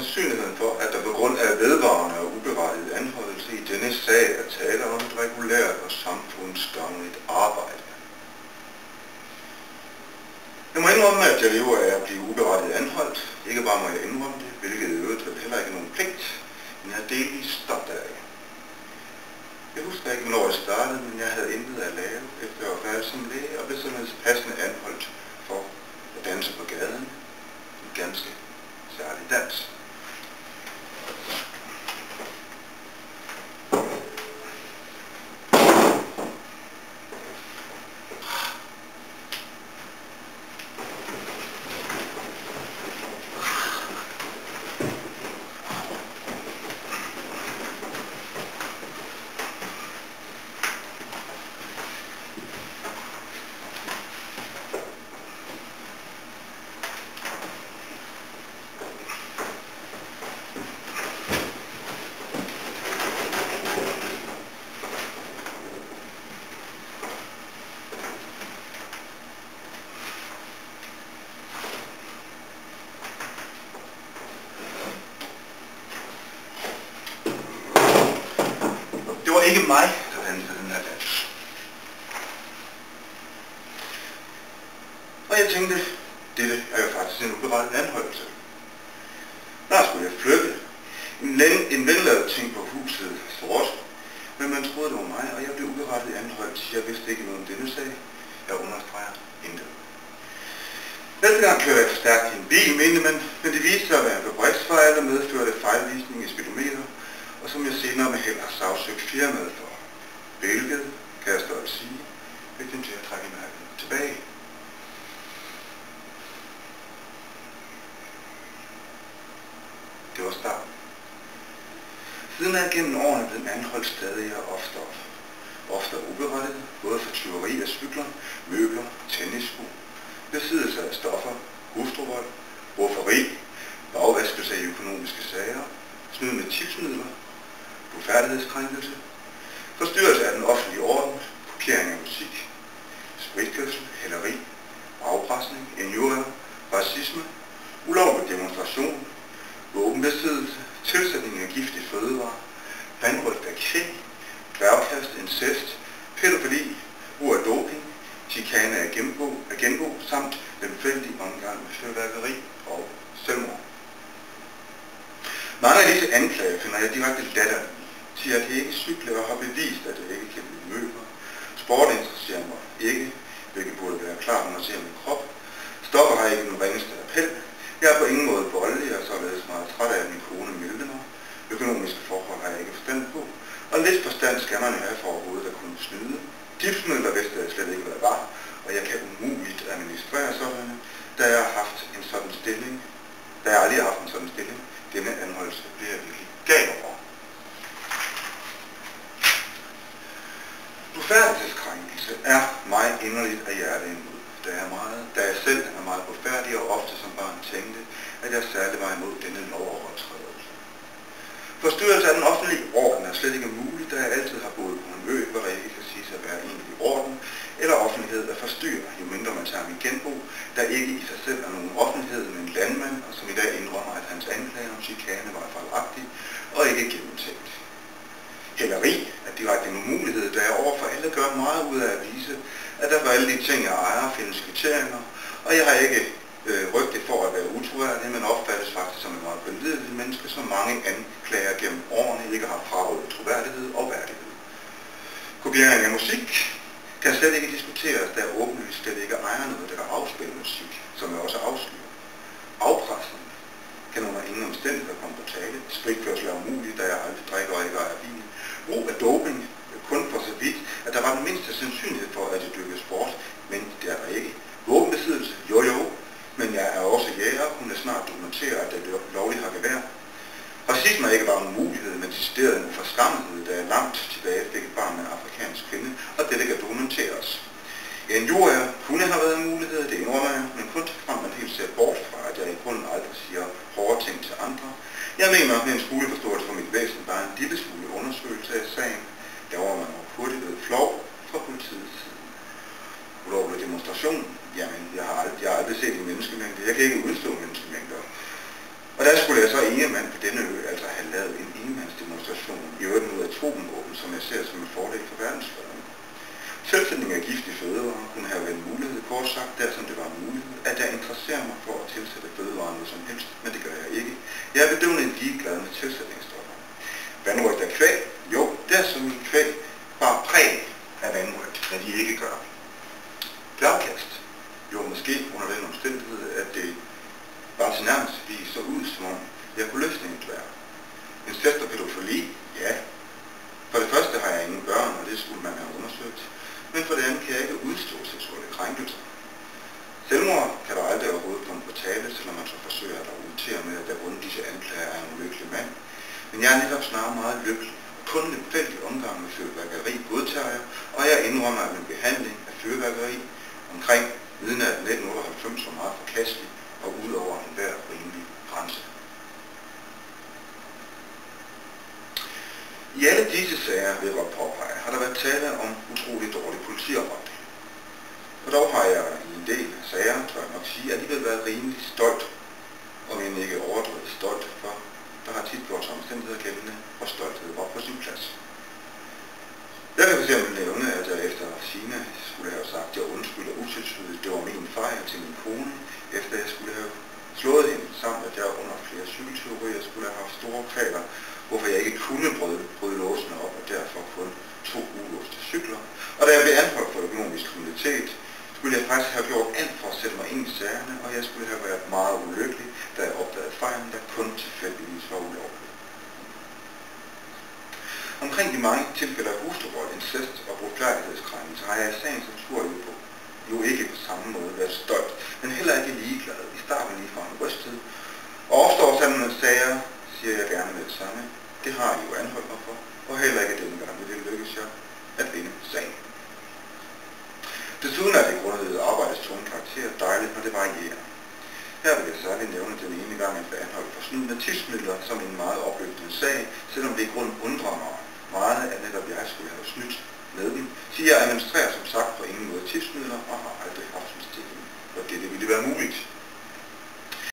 sandsynligheden for, at der på grund af vedvarende og uberettiget anholdelse i denne sag er tale om et regulært og samfundsgavnligt arbejde. Jeg må indrømme, at jeg lever af at blive uberettiget anholdt. Ikke bare må jeg indrømme det, hvilket i øvrigt vel heller ikke er nogen pligt, men jeg er delvis stolt af. Jeg husker ikke, hvornår jeg startede, men jeg havde intet at lave efter at være færdig som læge, og blev således passende anholdt for at danse på gaden. En ganske særlig dans. Det var ikke mig, der dansede den her dans. Og jeg tænkte, dette er jo faktisk en uberettiget anholdelse. Der skulle jeg flytte. En venlavet ting på huset sort, men man troede det var mig, og jeg blev uberettiget anholdt. Jeg vidste ikke noget om denne sag. Jeg understreger intet. Næste gang kørte jeg for stærkt i en bil, mente man, men det viste sig at være en fabriksfejl, der medførte fejlvisning i speedometer, og som jeg senere med held har sagsøgt firmaet for. Hvilket, kan jeg stolt sige, fik dem til at trække mærket tilbage. Det var starten. Siden er jeg gennem årene blevet anholdt stadig og ofte uberettiget, både for tyveri af cykler, møbler, tennissko, besiddelse af stoffer, hustruvold, rufferi, bagvaskelse af økonomiske sager, snyd med tipsmidler, blufærdighedskrænkelse, forstyrrelse af den offentlige orden, kopiering af musik, spritkørsel, hæleri, afpresning, injurier, racisme, ulovlig demonstration, våbenbesiddelse, tilsætning af giftige fødevarer, vanrøgt af krig, dværgkast, incest, pædofili, brug af doping, chikane af genbo samt lemfældig omgang med fyrværkeri og selvmord. Mange af disse anklager finder jeg direkte latterlige. Siger, at jeg ikke cykler og har bevist, at jeg ikke kan blive møbler. Sport interesserer mig ikke, hvilket burde være klart, når man ser min krop. Stoffer har ikke den ringeste appel. Jeg er på ingen måde voldelig, og således meget træt af, at min kone meldte mig. Økonomiske forhold har jeg ikke forstand på. Og lidt forstand skal man jo have for overhovedet at kunne snyde. Tipsmidler vidste jeg slet ikke, hvad det var, og jeg kan umuligt administrere sådan, da jeg har haft en sådan stilling. Da jeg aldrig har haft en sådan stilling, denne anholdelse bliver jeg virkelig gal over. Blufærdighedskrænkelse er mig inderligt af hjerte imod, da jeg selv er meget blufærdig og ofte som barn tænkte, at jeg særligt var imod denne lovovertrædelse. Forstyrrelse af den offentlige orden er slet ikke muligt, da jeg altid har boet på en ø, hvor der ikke kan siges at være egentlig orden, eller offentlighed at forstyrre, jo mindre man tager min genbo, der ikke i sig selv er nogen offentlighed, men en landmand, og som i dag indrømmer, at hans anklager om chikane var fejlagtig og ikke gennemtænkt. Hæleri er direkte en umulighed, da jeg overfor alle gør meget ud af at vise, at der for alle de ting, jeg ejer, findes kvitteringer, og jeg har ikke rygte for at være utroværdig, men opfattes faktisk som en meget pålidelig menneske, som mange anklager gennem årene ikke har frarådet troværdighed og værdighed. Kopiering af musik kan slet ikke diskuteres, da jeg åbenlyst slet ikke ejer noget, der kan afspille musik, som jeg også afslører. Afpresning kan under ingen omstændigheder komme på tale. Spritkørsel er umuligt, da jeg aldrig drikker og ikke ejer bil. Brug af doping kun for så vidt, at der var den mindste sandsynlighed for, at jeg dyrkede sport, men det er der ikke. Våbenbesiddelse, jo, men jeg er også jæger og kunne snart dokumentere, at jeg lovligt har gevær. Racisme er ikke bare en mulighed, men decideret en uforskammelighed, da jeg langt tilbage fik et barn med en afrikansk kvinde, og dette kan dokumenteres. En jurier kunne have været en mulighed, det indrømmer jeg, men kun frem man helt ser bort fra, at jeg i grunden aldrig siger hårde ting til andre. Jeg mener, med en smule forståelse for mit væsen, bare en lille smule undersøgelse af sagen, der var man hurtigt ved flov fra politiets side. Ulovlig demonstration, jamen jeg har aldrig set en menneskemængde, jeg kan ikke udstå menneskemængder. Og der skulle jeg så ene mand helst, men det gør jeg ikke. Jeg er bedøvende ligeglad med tilsætningsstoffer. Vanrøgt af kvæg? Jo, det er som kvæg, bare præg af vanrøgt, hvad de ikke gør. Dværgkast? Jo, måske under den omstændighed, at det bare tilnærmelsesvis så ud, som om jeg kunne løfte en dværg. Incest og pædofili? Ja. For det første har jeg ingen børn, og det skulle man have undersøgt. Men for det andet kan jeg ikke udstå seksuelle krænkelser. Selvmord kan der aldrig overhovedet komme på tale, selvom man så forsøger at argumentere med, at der rundt disse anklager er en ulykkelig mand. Men jeg er netop snarere meget lykkelig. Kun en fældig omgang med fyrværkeri godtager jeg, og jeg indrømmer, at min behandling af fyrværkeri omkring midnat 1998 var meget forkastelig og ud over enhver rimelig grænse. I alle disse sager, vil jeg godt påpege, har der været tale om utrolig dårlig politiarbejde. Og dog har jeg i en del sager, tror jeg nok sige, alligevel været rimelig stolt, om end ikke overdrevet stolt, for der har tit gjort sig omstændigheder gældende, og stolthed var på sin plads. Jeg kan fx nævne, at jeg efter Sina skulle have sagt, at jeg undskylder utilsynet. Det var min fejl til min kone, efter jeg skulle have slået hende, samt at jeg under flere cykelteorier skulle have haft store kvaler, hvorfor jeg ikke kunne bryde låsene op, og derfor kun 2 ulåste cykler. Og da jeg blev anholdt for økonomisk kriminalitet, skulle jeg faktisk have gjort alt for at sætte mig ind i sagerne, og jeg skulle have været meget ulykkelig, da jeg opdagede fejlen, der kun tilfældigvis var ulovlig. Omkring de mange tilfælde af hustruvold, incest og blufærdighedskrænkelse har jeg i sagens natur jo ikke på samme måde været stolt, men heller ikke ligeglad. I starten lige fra en rystet. Og opstår sådan nogle sager, siger jeg gerne med det samme. Det har I jo anholdt mig for, og heller ikke denne gang vil det lykkes jer at vinde sagen. Desuden er det grundet arbejdets tunge karakter dejligt, når det varierer. Her vil jeg særligt nævne den ene gang, at jeg anholdt for snyd med tipsmidler som en meget opløftende sag, selvom det i grund undrer mig meget, at netop jeg skulle have snydt med dem, siger jeg administrerer som sagt på ingen måde tipsmidler og har aldrig haft en stilling, hvor det ville være muligt.